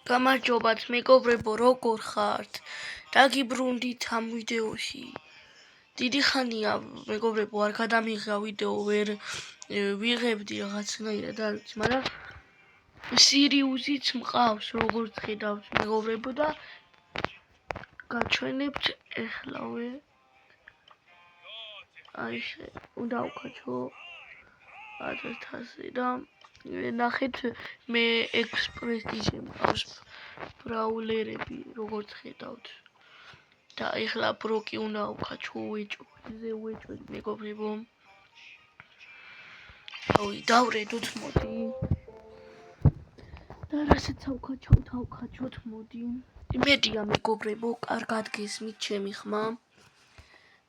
გამარჯობათ მეგობრებო, როგორ ხართ? დაგიბრუნდით ამ ვიდეოში. დიდი ხანია მეგობრებო, არ გადამიღია ვიდეო, ვერ ვიღებდი რაღაცნაირად, არ ვიცი, მაგრამ სირიუსიც მყავს, როგორც ხედავთ მეგობრებო და გაჩვენებთ ეხლავე. აი ესე, უნდა ვქაჩო 1000 და ნახეთ მე ექსპრესტიჟი მყავს ბრაულერები, როგორც ხედავთ. და ეხლა ბროკი უნდა ვქაჩო ვეჭვი მეგობრებო. ავი დავრედოთ მოდი. და რასაც ავქაჩოთ მოდი. იმედია მეგობრებო, კარგად გესმით ჩემი ხმა.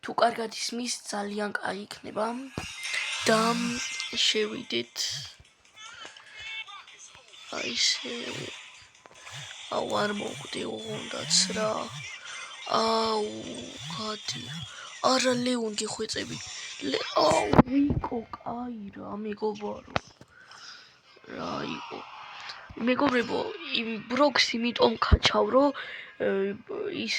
თუ კარგად ისმის, ძალიან კაი იქნება. და შევიდეთ. აი ესე. აუ არ მოვხდი ოღონდაც რა. აუ გადი. არა ლეონ გიხვეწები. აუ ვიკო კაი რა მეგობარო. რა იყო. მეგობრებო, იმ ბროქს იმიტომ ქაჩავ, რომ ის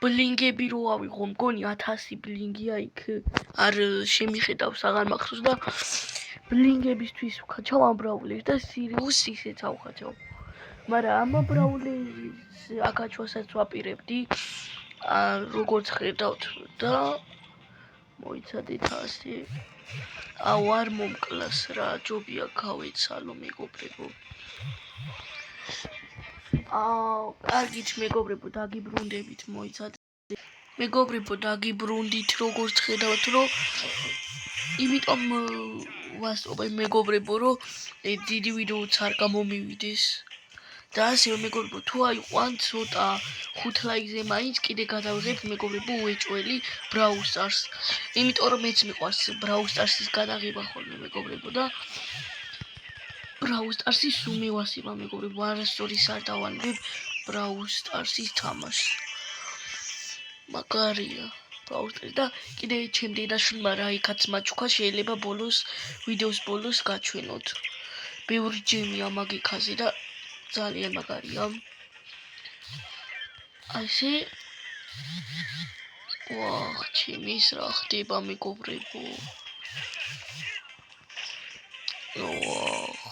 ბლინგები რო ავიღო, მგონი 1000 ბლინგია იქ. არ შემიხედავს აღარ მახსოვს და ბლინგებისთვის ვქაჩავ ამ ბრაულერს და სირიუს ისეც ავქაჩავ. მაგრამ ამ ბრაულერის აკაჩვასაც ვაპირებდი. როგორც ხედავთ და მოიცადეთ ასე. აუ არ მომკლას რა, ჯობია გავეცალო მეგობრებო. კარგით მეგობრებო, დაგიბრუნდებით, მოიცადეთ. მეგობრებო, დაგიბრუნდით, როგორც ხედავთ, რომ იმიტომ ვასწრობ მეგობრებო, რომ დიდი ვიდეოც არ გამომივიდეს. და ასე მეგობრებო, თუ აიყვან ცოტა 5 ლაიქზე მაინც კიდე გადავიღებ მეგობრებო უეჭველი Brawl Stars. იმიტომ რომ მეც მიყვარს Brawl Stars-ის გადაღება ხოლმე მეგობრებო და Brawl Stars-ის სულ მევასება მეგობრებო, არასდროს არ დავანებებ Brawl Stars-ის თამაში. მაგარია Brawl Stars და კიდე ჩემ დედაშვილმა რა იქაც მაჩუქა, შეიძლება ვიდეოს ბოლოს გაჩვენოთ. ბევრი ჯემია მაგიქაზე და ძალიან მაგარია. აი ესე. ვახ, ჩემის რა ხდება მეგობრებო. ვახ.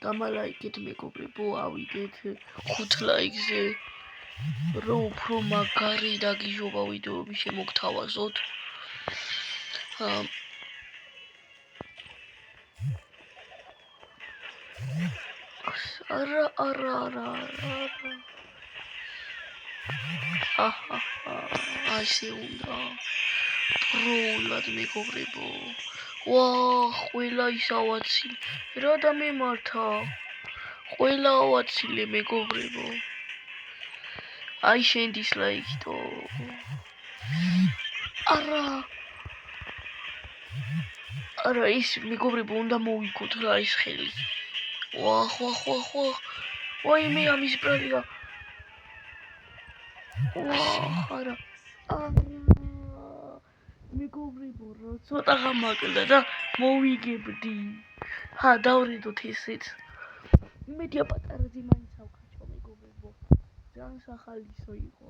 დამალაიქეთ მეგობრებო, ავიდეთ 5 ლაიქზე. რომ უფრო მაგარი დაგიჟობა ვიდეოები შემოგთავაზოთ. არა. ასე უნდა. პროულად მეგობრებო. ვახ, ყველა ისავაცილე. რა დამემართა? ყველა ავაცილე მეგობრებო. აი შენ დისლაიქიტო. არა ის მეგობრებო უნდა მოვიქოთ რა ის ხელი. ვახ. ვაიმე ამის ბრალია. ვახ, არა. მეგობრებო, რა ცოტა გამაკლა და მოვიგებდი. დავრედოთ ესეც. იმედია პატარაძე მაინც ავქაჩო მეგობრებო. ძალიან სახალისო იყო.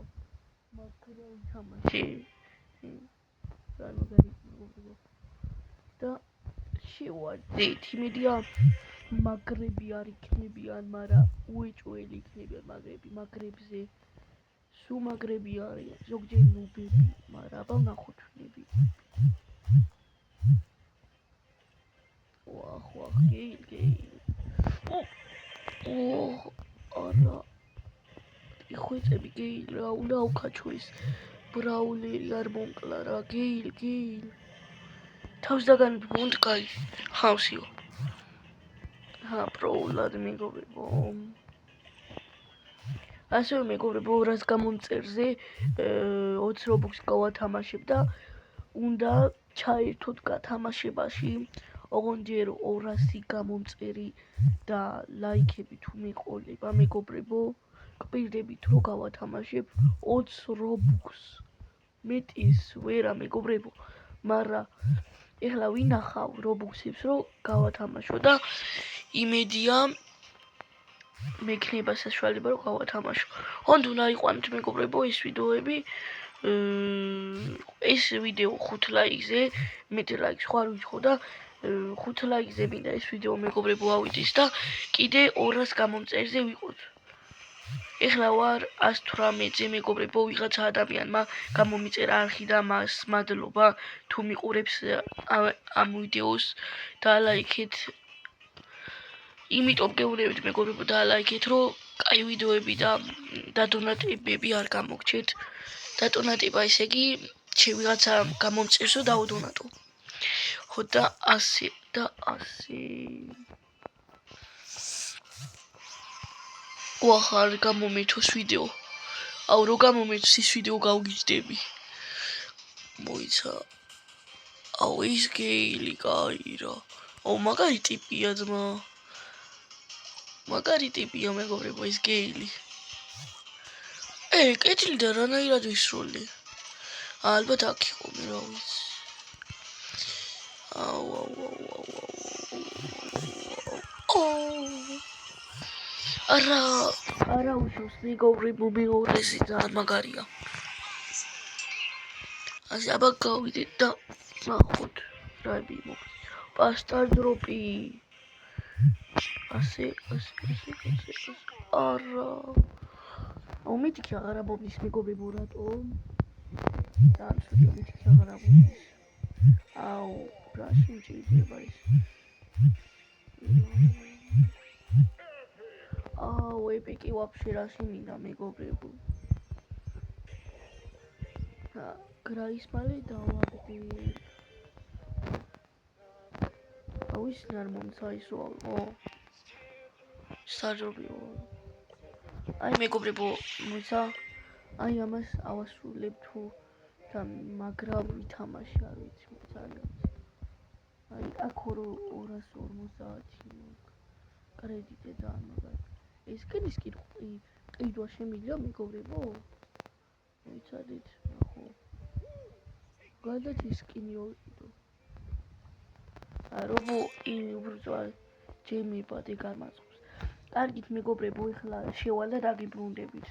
მაგრამ თამაში. ძალიან მეგობრებო. და შევარდეთ, იმედია მაგრები არ იქნებიან, მაგრამ უეჭველი იქნებიან მაგრებზე. სულ მაგრები არიან, ზოგჯერ ნუბები, მაგრამ აბა ნახოთ ვინები. ვახ, გეილი. არა. იხვეწები გეილი რა, უნდა ავქაჩო ეს ბრაულერი არ მომკლა რა, გეილი. თავს დაგანებ მონტკაი. ხავსიო. პროულად მეგობრებო. ასევე მეგობრებო 200 გამომწერზე 20 რობუქს გავათამაშებ და უნდა ჩაერთოთ გათამაშებაში. ოღონდ ჯერ 200 გამომწერი და ლაიქები თუ მეყოლება მეგობრებო, გპირდებით რომ გავათამაშებ 20 რობუქს. მეტის ვერა მეგობრებო, მაგრამ ეხლა ვინახავ რობუქსებს რომ გავათამაშო და იმედია მექნება საშუალება რომ გავათამაშო. ხომ თუ ნაიყვანეთ მეგობრებო ეს ვიდეოები ეს ვიდეო 5 ლაიქზე, მეტი ლაიქს ხარ ვიცხო და 5 ლაიქზე მინდა ეს ვიდეო მეგობრებო ავიდეს და კიდე 200 გამომწერზე ვიყოთ. ეხლა ვარ 118-ზე მეგობრებო, ვიღაცა ადამიანმა გამომიწერა არხი და მას მადლობა თუ მიყურებს ამ ვიდეოს და ლაიქეთ. იმიტომ გეუბნებით მეგობრებო და ლაიქეთ რომ კაი ვიდეოები და დადონატებები არ გამოგჩეთ. დადონატება ესე იგი ვიღაცა გამომწერსო დავდონატო. ხო და ასე და ასე. ვახარ გამომეთოს ვიდეო. აუ რო გამომეთოს ის ვიდეო გავგიჯდები. მოიცა. აუ ის გეილი კაირა. აუ მაგარი ტიპია ძმა. მაგარი ტიპია მეგობრებო ის გეილი. კეთილი და რანაირად ვისროლე. ალბათ აქ იყო მე რა ვიცი. აუ. არა უშავს მეგობრებო მეორესი ძალიან მაგარია. ასე აბა გავიდეთ და ნახოთ რა მიმოხდა. პასტარ დროპი. ასე. არა. მითქი აღარ ამომდის მეგობრებო რატო? ძალიან ცუდია მითქი აღარ ამომდის. აუ, რა შეიძლება ის? აუ, ეპიკი ვაფშე რაში მინდა მეგობრებო. გრაის მალე დავაგდე. აუ ის არ მომცა ისო, საჯობიო. აი მეგობრებო, მოიცა. აი ამას ავასრულებ თუ და მაგრამ ვითამაში არ ვიცი ძალიან. აი აქ 250 კრედიტი ძალიან მაგარი. ეს კედის ყიდვა შემიძლია მეგობრებო? მოიცადეთ, ნახო. გადათ ის კინი ვიყიდო. რობო უბრალოდ ჯემი ბადე გამაწყობს. კარგით მეგობრებო, ეხლა შევალ და დაგიბრუნდებით.